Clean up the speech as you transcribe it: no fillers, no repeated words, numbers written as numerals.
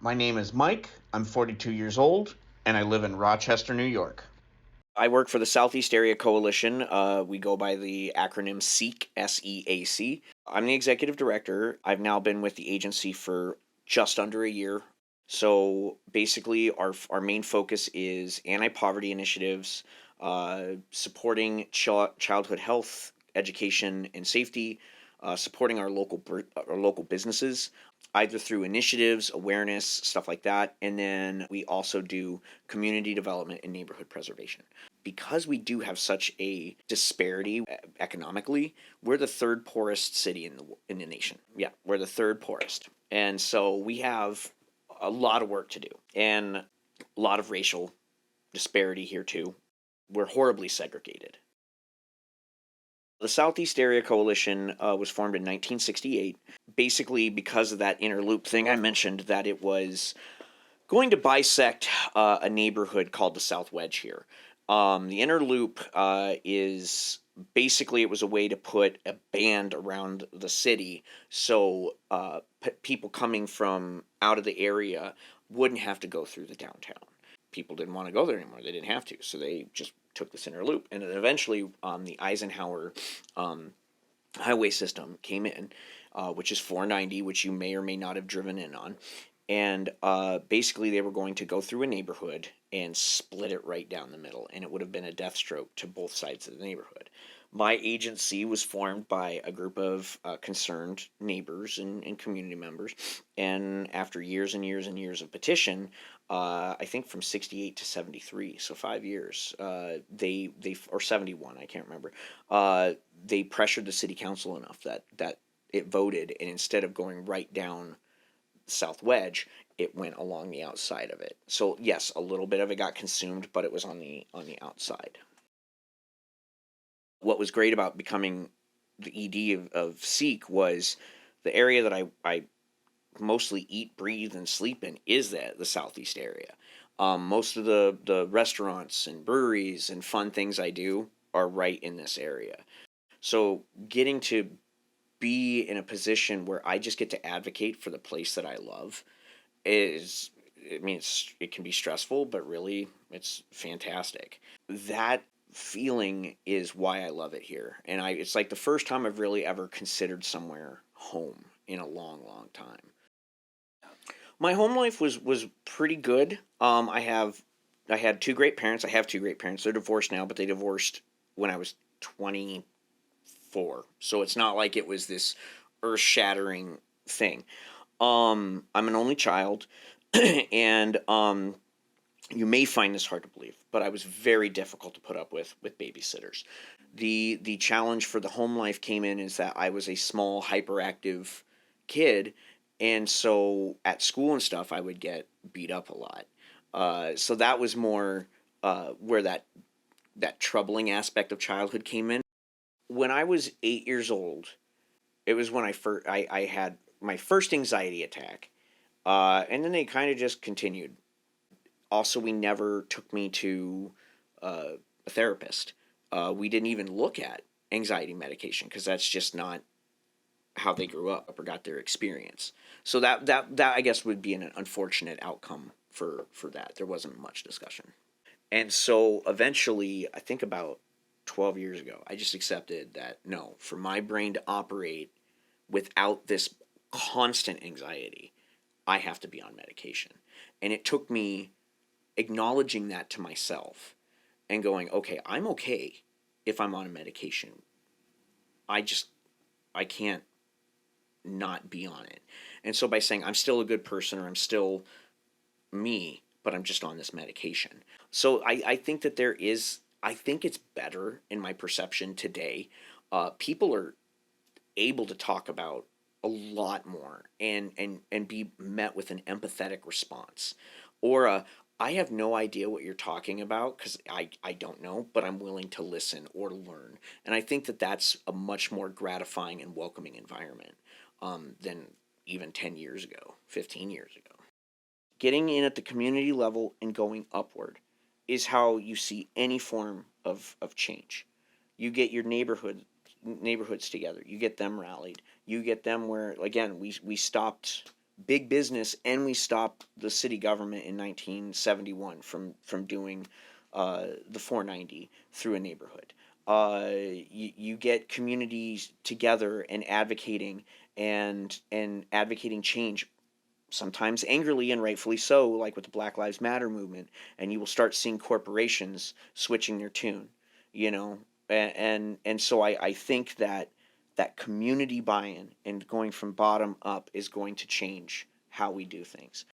My name is Mike. I'm 42 years old, and I live in Rochester, New York. I work for the Southeast Area Coalition. We go by the acronym SEAC, SEAC. I'm the executive director. I've now been with the agency for just under a year. So basically, our main focus is anti-poverty initiatives, supporting childhood health, education, and safety, supporting our local businesses, either through initiatives, awareness, stuff like that, and then we also do community development and neighborhood preservation. Because we do have such a disparity economically, we're the third poorest city in the nation. Yeah, we're the third poorest, and so we have a lot of work to do and a lot of racial disparity here too. We're horribly segregated. The Southeast Area Coalition was formed in 1968, basically because of that inner loop thing I mentioned, that it was going to bisect a neighborhood called the South Wedge here. The inner loop is basically, it was a way to put a band around the city so people coming from out of the area wouldn't have to go through the downtown. People didn't want to go there anymore. They didn't have to, so they just took this inner loop. And then eventually, the Eisenhower highway system came in, which is 490, which you may or may not have driven in on. And basically, they were going to go through a neighborhood and split it right down the middle, and it would have been a death stroke to both sides of the neighborhood. My agency was formed by a group of concerned neighbors and community members, and after years and years and years of petition, I think from 68 to 73, so 5 years, they or 71, I can't remember, they pressured the city council enough that it voted, and instead of going right down South Wedge, it went along the outside of it. So yes, a little bit of it got consumed, but it was on the outside. What was great about becoming the ED of SEAC was the area that I mostly eat, breathe, and sleep in is the Southeast area. Most of the restaurants and breweries and fun things I do are right in this area. So getting to be in a position where I just get to advocate for the place that I love is, I mean, it can be stressful, but really it's fantastic. That feeling is why I love it here. And it's like the first time I've really ever considered somewhere home in a long, long time. My home life was pretty good. I had two great parents. I have two great parents. They're divorced now, but they divorced when I was 24. So it's not like it was this earth-shattering thing. I'm an only child, and you may find this hard to believe, but I was very difficult to put up with babysitters. The challenge for the home life came in is that I was a small, hyperactive kid, and so at school and stuff, I would get beat up a lot. So that was more where that troubling aspect of childhood came in. When I was 8 years old, it was when I had my first anxiety attack, and then they kind of just continued. Also, we never took me to a therapist. We didn't even look at anxiety medication because that's just not how they grew up or got their experience. So that I guess would be an unfortunate outcome for that. There wasn't much discussion. And so eventually, I think about 12 years ago, I just accepted that no, for my brain to operate without this constant anxiety, I have to be on medication. And it took me acknowledging that to myself and going, okay, I'm okay if I'm on a medication. I can't not be on it. And so by saying I'm still a good person or I'm still me, but I'm just on this medication. So I think that I think it's better in my perception today. People are able to talk about a lot more and be met with an empathetic response. Or I have no idea what you're talking about because I don't know, but I'm willing to listen or learn. And I think that that's a much more gratifying and welcoming environment than even 10 years ago, 15 years ago. Getting in at the community level and going upward is how you see any form of change. You get your neighborhoods together. You get them rallied. You get them where, again, we stopped big business, and we stopped the city government in 1971 from doing the 490 through a neighborhood. You get communities together and advocating change, sometimes angrily and rightfully so, like with the Black Lives Matter movement, and you will start seeing corporations switching their tune, you know, and so I think that that community buy-in and going from bottom up is going to change how we do things.